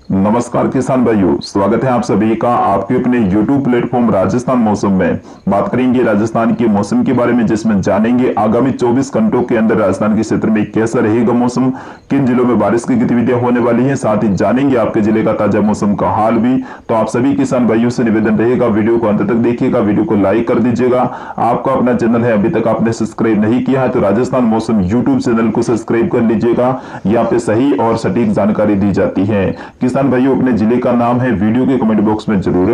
नमस्कार किसान भाइयों, स्वागत है आप सभी का आपके अपने YouTube प्लेटफॉर्म राजस्थान मौसम में। बात करेंगे राजस्थान के मौसम के बारे में, जिसमें जानेंगे आगामी 24 घंटों के अंदर राजस्थान के क्षेत्र में कैसा रहेगा मौसम, किन जिलों में बारिश की गतिविधियां होने वाली है, साथ ही जानेंगे आपके जिले का ताजा मौसम का हाल भी। तो आप सभी किसान भाइयों से निवेदन रहेगा, वीडियो को अंत तक देखिएगा, वीडियो को लाइक कर दीजिएगा। आपका अपना चैनल है, अभी तक आपने सब्सक्राइब नहीं किया है तो राजस्थान मौसम यूट्यूब चैनल को सब्सक्राइब कर लीजिएगा। यहाँ पे सही और सटीक जानकारी दी जाती है। किसान भाइयों, अपने जिले का नाम है वीडियो के कमेंट बॉक्स में जरूर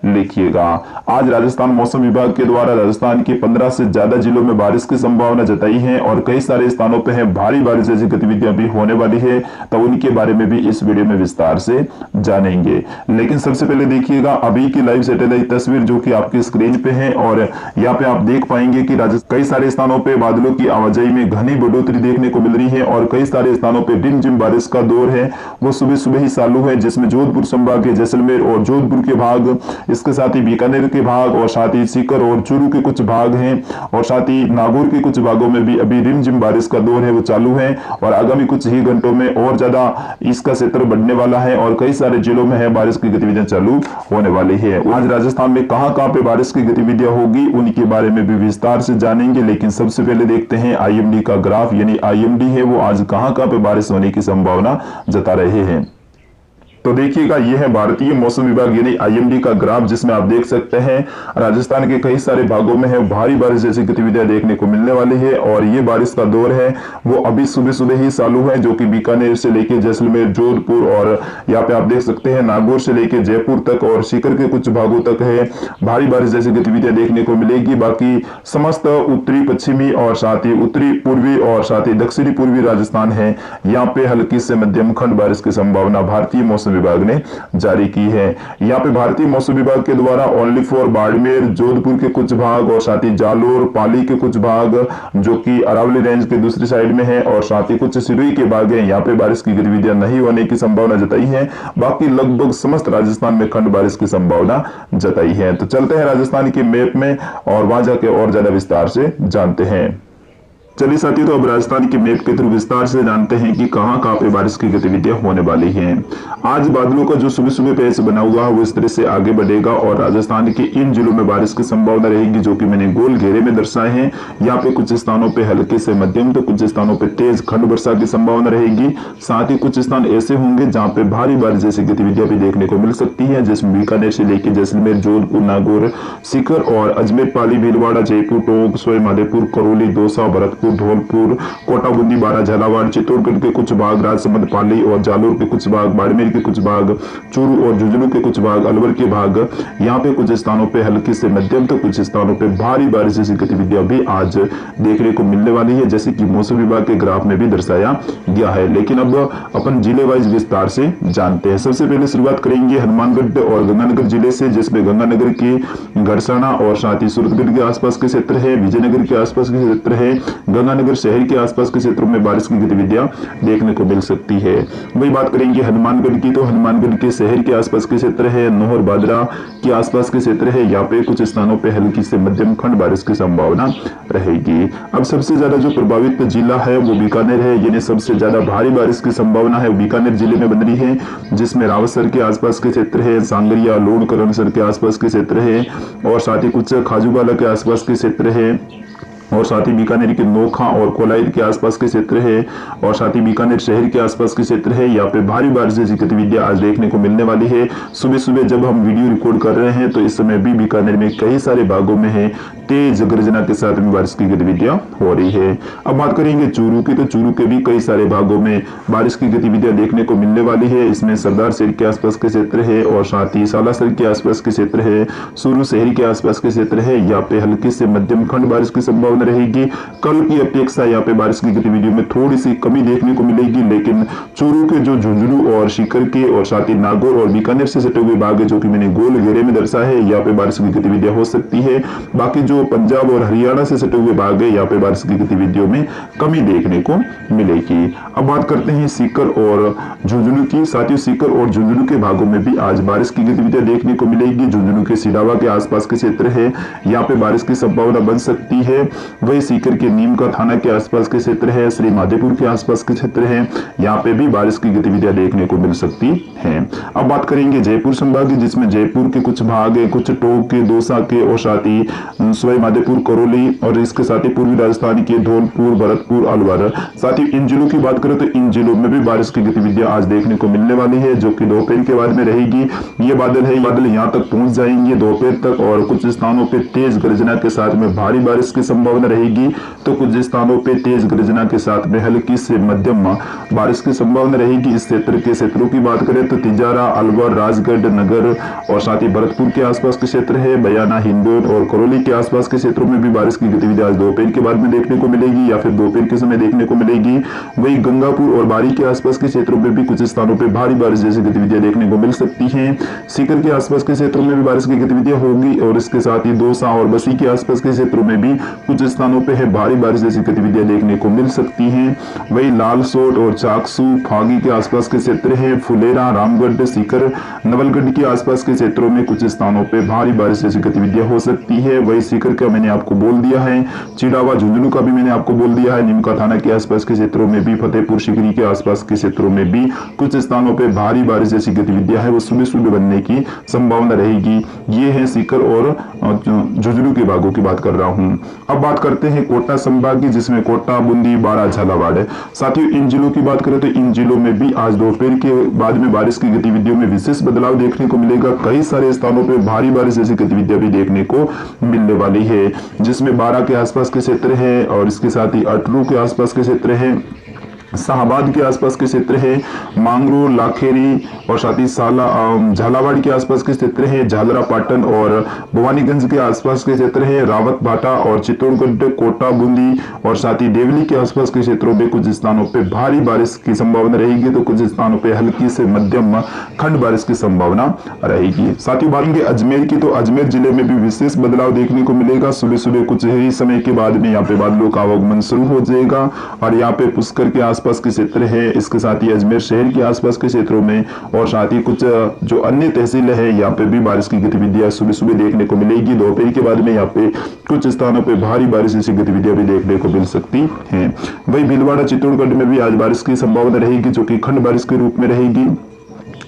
लिखिएगा। आज राजस्थान मौसम विभाग के द्वारा राजस्थान के 15 से ज्यादा जिलों में बारिश की संभावना जताई है और कई सारे स्थानों पर है भारी बारिश जैसी गतिविधियां भी होने वाली है, तो उनके बारे में भी इस वीडियो में विस्तार से जानेंगे। लेकिन सबसे पहले देखिएगा अभी की लाइव सैटेलाइट तस्वीर जो कि आपकी स्क्रीन पे है, और यहाँ पे आप देख पाएंगे कि कई सारे स्थानों पे बादलों की आवाजाही में घनी बढ़ोतरी देखने को मिल रही है और कई सारे स्थानों पे रिमझिम बारिश का दौर है वो सुबह सुबह ही चालू है, जिसमें जोधपुर संभाग के जैसलमेर और जोधपुर के भाग, इसके साथ ही बीकानेर के भाग और साथ ही सीकर और चूरू के कुछ भाग हैं और साथ ही नागौर के कुछ भागों में भी अभी रिमझिम बारिश का दौर है वो चालू है और आगामी कुछ ही घंटों में और ज्यादा इसका क्षेत्र बढ़ने वाला है और कई सारे जिलों में है बारिश की गतिविधियां चालू होने वाली है। आज राजस्थान में कहां पे बारिश की गतिविधियां होगी उनके बारे में भी विस्तार से जानेंगे, लेकिन सबसे पहले देखते हैं आईएमडी का ग्राफ, यानी आईएमडी है वो आज कहां पे बारिश होने की संभावना जता रहे हैं। तो देखिएगा ये है भारतीय मौसम विभाग यानी आईएमडी का ग्राफ, जिसमें आप देख सकते हैं राजस्थान के कई सारे भागों में है भारी बारिश जैसी गतिविधियां देखने को मिलने वाली है और ये बारिश का दौर है वो अभी सुबह सुबह ही चालू है, जो कि बीकानेर से लेकर जैसलमेर, जोधपुर और यहाँ पे आप देख सकते हैं नागौर से लेकर जयपुर तक और सीकर के कुछ भागों तक है भारी बारिश जैसी गतिविधियां देखने को मिलेगी। बाकी समस्त उत्तरी पश्चिमी और साथ ही उत्तरी पूर्वी और साथ ही दक्षिणी पूर्वी राजस्थान है, यहाँ पे हल्की से मध्यम खंड बारिश की संभावना भारतीय मौसम विभाग ने जारी की है। यहाँ पे भारतीय मौसम विभाग के द्वारा ओनली फॉर बाड़मेर, जोधपुर के कुछ भाग और साथ ही जालोर, पाली के कुछ भाग जो कि अरावली रेंज के दूसरी साइड में है और साथ ही कुछ सिरोही के भाग है, यहाँ पे बारिश की गतिविधियां नहीं होने की संभावना जताई है। बाकी लगभग समस्त राजस्थान में खंड बारिश की संभावना जताई है। तो चलते हैं राजस्थान के मैप में और वहां जाके और ज्यादा विस्तार से जानते हैं। चलिए साथियों, तो अब राजस्थान के मैप के थ्रू विस्तार से जानते हैं कि कहां पे बारिश की गतिविधियां होने वाली हैं। आज बादलों का जो सुबह सुबह पैच बना हुआ है वो इस तरह से आगे बढ़ेगा और राजस्थान के इन जिलों में बारिश की संभावना रहेगी जो कि मैंने गोल घेरे में दर्शाए हैं। यहाँ पे कुछ स्थानों पे हल्के से मध्यम तो कुछ स्थानों पे तेज खंड वर्षा की संभावना रहेगी। साथ ही कुछ स्थान ऐसे होंगे जहाँ पे भारी बारिश जैसी गतिविधियां भी देखने को मिल सकती है, जिसमें बीकानेर से लेकर जैसलमेर, जोधपुर, नागौर, सीकर और अजमेर, पाली, भीलवाड़ा, जयपुर, टोंक, सवाईमाधोपुर, करौली, दौसा, भरतपुर, धौलपुर, कोटा, बूंदी, बारा, झालावाड़, चित्तौड़गढ़ के कुछ भाग, राजसमंद, पाली और जालोर के कुछ भाग, बाड़मेर के कुछ भाग, चूरू और झुंझुनू के कुछ भाग, अलवर के भाग, यहाँ पे कुछ स्थानों पे हल्की से मध्यम तो कुछ स्थानों पे भारी बारिश जैसी गतिविधियां भी आज देखने को मिलने वाली है, जैसे कि मौसम विभाग के ग्राफ में भी दर्शाया गया है। लेकिन अब अपन जिले वाइज विस्तार से जानते हैं। सबसे पहले शुरुआत करेंगे हनुमानगढ़ और गंगानगर जिले से, जिसमें गंगानगर की गड़साना और साथ ही सूरतगढ़ के आसपास के क्षेत्र है, विजयनगर के आसपास के क्षेत्र है, गंगानगर शहर के आसपास के क्षेत्रों में बारिश की गतिविधियां देखने को मिल सकती है। वही बात करेंगे हनुमानगढ़ की, तो हनुमानगढ़ के शहर के आसपास के क्षेत्र है, नोहर बादरा के आसपास के क्षेत्र है, यहाँ पे कुछ स्थानों पे हल्की से मध्यम खंड बारिश की संभावना रहेगी। अब सबसे ज्यादा जो प्रभावित जिला है वो बीकानेर है, यानी सबसे ज्यादा भारी बारिश की संभावना है बीकानेर जिले में बन रही है, जिसमें रावतसर के आसपास के क्षेत्र है, सांगरिया, लोड, करणसर के आसपास के क्षेत्र है और साथ ही कुछ खाजूवाला के आसपास के क्षेत्र है और साथ ही बीकानेर के नोखा और कोलाइद के आसपास के क्षेत्र है और साथ ही बीकानेर शहर के आसपास के क्षेत्र है। यहाँ पे भारी बारिश जैसी गतिविधियां आज देखने को मिलने वाली है। सुबह सुबह जब हम वीडियो रिकॉर्ड कर रहे हैं तो इस समय भी बीकानेर में कई सारे भागों में है तेज गर्जना के साथ में बारिश की गतिविधियां हो रही है। अब बात करेंगे चूरू की, तो चूरू के भी कई सारे भागों में बारिश की गतिविधियां देखने को मिलने वाली है। इसमें सरदार शहर के आसपास के क्षेत्र है और साथ ही सालासर के आसपास के क्षेत्र है, सूरू शहर के आसपास के क्षेत्र है, यहाँ पे हल्की से मध्यम खंड बारिश की संभावना रहेगी। कल की अपेक्षा यहाँ पे बारिश की गतिविधियों में थोड़ी सी कमी देखने को मिलेगी, लेकिन चूरू के जो झुंझुनू और सीकर के और साथ ही नागौर और बीकानेर से सटे हुए भाग है जो कि मैंने गोल घेरे में दर्शाया है, यहाँ पे बारिश की गतिविधियां हो सकती है। बाकी जो पंजाब और हरियाणा से सटे हुए भाग है यहाँ पे बारिश की गतिविधियों में कमी देखने को मिलेगी। अब बात करते हैं सीकर और झुंझुनू की। साथियों, सीकर और झुंझुनू के भागों में भी आज बारिश की गतिविधियां देखने को मिलेगी। झुंझुनू के सिडावा के आसपास के क्षेत्र है, यहाँ पे बारिश की संभावना बन सकती है वही सीकर के नीम का थाना के आसपास के क्षेत्र है, श्री माधेपुर के आसपास के क्षेत्र है, यहाँ पे भी बारिश की गतिविधियां देखने को मिल सकती है। अब बात करेंगे जयपुर संभाग की, जिसमें जयपुर के कुछ भाग है, कुछ टोंक के, दौसा के और साथ ही सवाई माधोपुर, करौली और इसके साथ ही पूर्वी राजस्थान के धौलपुर, भरतपुर, अलवर, साथ ही इन जिलों की बात करें तो इन जिलों में भी बारिश की गतिविधियां आज देखने को मिलने वाली है, जो कि दोपहर के बाद में रहेगी। ये बादल है, बादल यहाँ तक पहुंच जाएंगे दोपहर तक और कुछ स्थानों पे तेज गर्जना के साथ में भारी बारिश की संभावना रहेगी, तो कुछ स्थानों पे तेज गर्जना के साथ में हल्की से मध्यम बारिश की संभावना रहेगी। इस क्षेत्र के क्षेत्रों की बात करें तो तिजारा, अलवर, राजगढ़, नगर और साथ ही भरतपुर के आसपास के क्षेत्र है, बयाना, हिंडोन और करौली के आसपास के क्षेत्रों में भी बारिश की गतिविधियां आज दोपहर के बाद में देखने को मिलेगी या फिर दोपहर के समय देखने को मिलेगी। वही गंगापुर और बारी के आसपास के क्षेत्रों में भी कुछ स्थानों पर भारी बारिश जैसी गतिविधियां देखने को मिल सकती है। सीकर के आसपास के क्षेत्रों में भी बारिश की गतिविधियां होगी और इसके साथ ही दौसा और बसी के आसपास के क्षेत्रों में भी कुछ स्थानों पर है भारी बारिश जैसी गतिविधियां देखने को मिल सकती हैं। वही लालसोट और चाकसू, फागी के आसपास के क्षेत्र है, फुलेरा, रामगढ़, सीकर, नवलगढ़ के आसपास के क्षेत्रों में कुछ स्थानों पे भारी बारिश जैसी गतिविधियां हो सकती है। वही सीकर का मैंने आपको बोल दिया है, चिड़ावा, झुंझुनू का भी मैंने आपको बोल दिया है, नीमका थाना के आसपास के क्षेत्रों में भी, फतेहपुर सीकरी के आसपास के क्षेत्रों में भी कुछ स्थानों पे भारी बारिश जैसी गतिविधियां है वो सुबह सुबह बनने की संभावना रहेगी। ये है सीकर और झुंझुनू के भागों की बात कर रहा हूँ। अब बात करते हैं कोटा संभाग की, जिसमें कोटा, बूंदी, बारा, झालावाड़। साथियों इन जिलों की बात करें तो इन जिलों में भी आज दोपहर के बाद में बारिश की गतिविधियों में विशेष बदलाव देखने को मिलेगा। कई सारे स्थानों पर भारी बारिश जैसी गतिविधियां भी देखने को मिलने वाली है, जिसमें बारा के आसपास के क्षेत्र है और इसके साथ ही अटरू के आसपास के क्षेत्र है, शाहबाद के आसपास के क्षेत्र है, मांगरू, लाखेरी और साथ ही झालावाड़ के आसपास के क्षेत्र है, झालरा पाटन और भवानीगंज के आसपास के क्षेत्र है, रावत भाटा और चित्तौड़गढ़, कोटा, बूंदी और साथ ही देवली के आसपास के क्षेत्रों में कुछ स्थानों पे भारी बारिश की संभावना रहेगी, तो कुछ स्थानों पे हल्की से मध्यम खंड बारिश की संभावना रहेगी। साथ ही बात करेंगे अजमेर की, तो अजमेर जिले में भी विशेष बदलाव देखने को मिलेगा। सुबह सुबह कुछ ही समय के बाद में यहाँ पे बादलों का आवागमन शुरू हो जाएगा और यहाँ पे पुष्कर के आसपास के क्षेत्र है, इसके साथ ही अजमेर शहर के आसपास के क्षेत्रों में और साथ ही कुछ जो अन्य तहसील है यहाँ पे भी बारिश की गतिविधियां सुबह सुबह देखने को मिलेगी। दोपहर के बाद में यहाँ पे कुछ स्थानों पे भारी बारिश जैसी गतिविधियां भी देखने को मिल सकती हैं। वही भीलवाड़ा, चित्तौड़गढ़ में भी आज बारिश की संभावना रहेगी, जो कि खंड बारिश के रूप में रहेगी।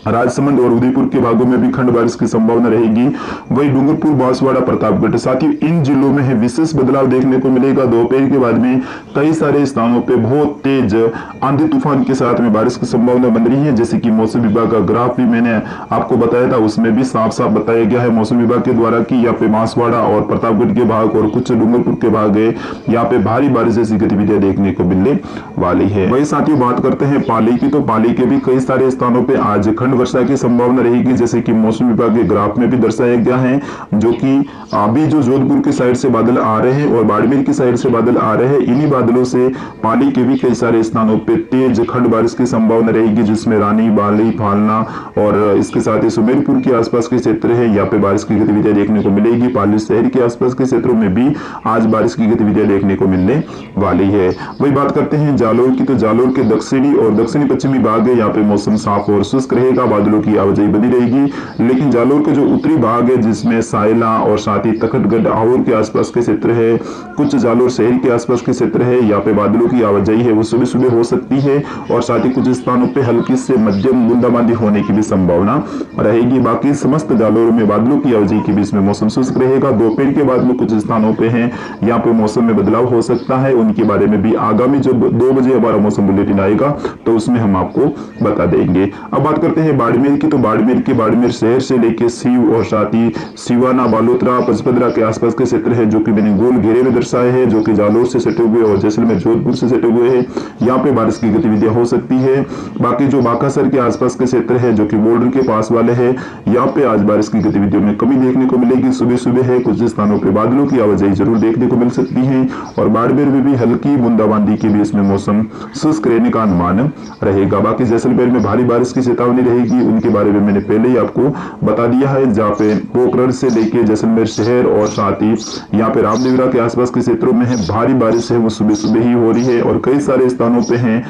राजसमंद और उदयपुर के भागों में भी खंड बारिश की संभावना रहेगी। वही डूंगरपुर, बांसवाड़ा, प्रतापगढ़, साथ ही इन जिलों में है विशेष बदलाव देखने को मिलेगा। दोपहर के बाद में कई सारे स्थानों पे बहुत तेज आंधी तूफान के साथ में बारिश की संभावना बन रही है, जैसे कि मौसम विभाग का ग्राफ भी मैंने आपको बताया था, उसमें भी साफ साफ बताया गया है मौसम विभाग के द्वारा कि यहाँ पे बांसवाड़ा और प्रतापगढ़ के भाग और कुछ डूंगरपुर के भाग है, यहाँ पे भारी बारिश जैसी गतिविधियां देखने को मिलने वाली है। वही साथियों बात करते हैं पाली की, तो पाली के भी कई सारे स्थानों पे आज खंड वर्षा की संभावना रहेगी, जैसे कि मौसम विभाग के ग्राफ में भी दर्शाया गया है, जो कि अभी जो जोधपुर की साइड से बादल आ रहे हैं और बाड़मेर की साइड से बादल आ रहे हैं, इन्हीं बादलों से पाली के भी कई सारे स्थानों पे तेज खंड बारिश की संभावना रहेगी, जिसमें रानी, बाली, फालना और इसके साथ ही सुमेरपुर के आसपास के क्षेत्र है, यहाँ पे बारिश की गतिविधियां देखने को मिलेगी। पाली शहर के आसपास के क्षेत्रों में भी आज बारिश की गतिविधियां देखने को मिलने वाली है। वही बात करते हैं जालोर की, तो जालोर के दक्षिणी और दक्षिणी पश्चिमी भाग है, यहाँ पे मौसम साफ और शुष्क रहेगा, बादलों की आवाजाही बनी रहेगी। लेकिन जालोर के जो उत्तरी भाग है, जिसमें सायला और साथ ही तखतगढ़, आहोर के आसपास के क्षेत्र है, कुछ जालोर शहर के आसपास के क्षेत्र है, यहाँ पे बादलों की आवाजाही है वो सुबह सुबह हो सकती है और साथ ही कुछ स्थानों पे हल्की से मध्यम बूंदाबांदी होने की भी संभावना रहेगी। बाकी समस्त जालोर में बादलों की आवाजाही के बीच में मौसम शुष्क रहेगा। दोपहर के बाद में कुछ स्थानों पे हैं यहाँ पे मौसम में बदलाव हो सकता है, उनके बारे में भी आगामी जब 2 बजे हमारा मौसम बुलेटिन आएगा तो उसमें हम आपको बता देंगे। अब बात करते हैं बाड़मेर की, तो बाड़मेर शहर से लेके सीव और साथ ही सिवाना, बालोतरा, पचपदरा के आसपास के क्षेत्र है, जो कि मैंने गोल घेरे में दर्शाए हैं, जो कि जालोर से सटे हुए और जैसलमेर, जोधपुर से सटे हुए हैं, यहाँ पे बारिश की गतिविधियां हो सकती है। बाकी जो बाकासर के आसपास के क्षेत्र है, जो कि बॉर्डर के पास वाले हैं, यहाँ पे आज बारिश की गतिविधियों में कमी देखने को मिलेगी। सुबह सुबह है कुछ स्थानों पे बादलों की आवाजाही जरूर देखने को मिल सकती है और बाड़मेर में भी हल्की बूंदाबांदी के बीच में मौसम शुष्क रहने का अनुमान रहेगा। बाकी जैसलमेर में भारी बारिश की चेतावनी रहेगी, उनके बारे में मैंने पहले ही आपको बता दिया है, जहाँ पे पोखरण से लेके जैसलमेर शहर और साथ ही यहाँ पे रामदेवरा के आसपास के क्षेत्रों में है भारी बारिश है वो सुबह सुबह ही हो रही है और कई सारे स्थानों पे हैं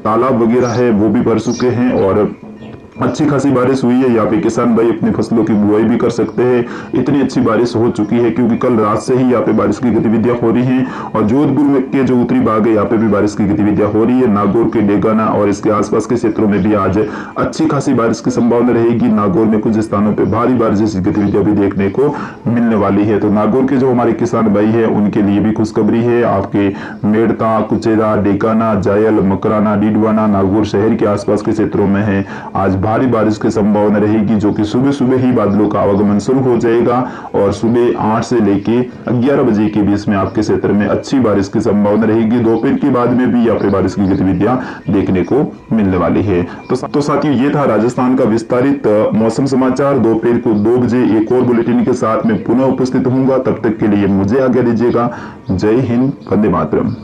तालाब वगैरह है वो भी भर चुके हैं और अच्छी खासी बारिश हुई है। यहाँ पे किसान भाई अपनी फसलों की बुआई भी कर सकते हैं, इतनी अच्छी बारिश हो चुकी है, क्योंकि कल रात से ही यहाँ पे बारिश की गतिविधियां हो रही हैं। और जोधपुर के जो उत्तरी भाग है यहाँ पे भी बारिश की गतिविधियां हो रही है। नागौर के डेगाना और इसके आसपास के क्षेत्रों में भी आज अच्छी खासी बारिश की संभावना रहेगी। नागौर में कुछ स्थानों पर भारी बारिश जैसी गतिविधियां भी देखने को मिलने वाली है। तो नागौर के जो हमारे किसान भाई है उनके लिए भी खुशखबरी है। आपके मेड़ता, कुचेरा, डेगाना, जायल, मकराना, डीडवाना, नागौर शहर के आसपास के क्षेत्रों में है आज भारी बारिश की संभावना रहेगी, जो कि सुबह सुबह ही बादलों का आवागमन शुरू हो जाएगा और सुबह 8 से लेके 11 बजे के बीच में आपके क्षेत्र में अच्छी बारिश की संभावना रहेगी। दोपहर के बाद में भी यहाँ पे बारिश की गतिविधियां देखने को मिलने वाली है। तो साथियों, ये था राजस्थान का विस्तारित मौसम समाचार। दोपहर को 2 बजे एक और बुलेटिन के साथ में पुनः उपस्थित होऊंगा। तब तक के लिए मुझे आज्ञा दीजिएगा। जय हिंद, वंदे मातरम।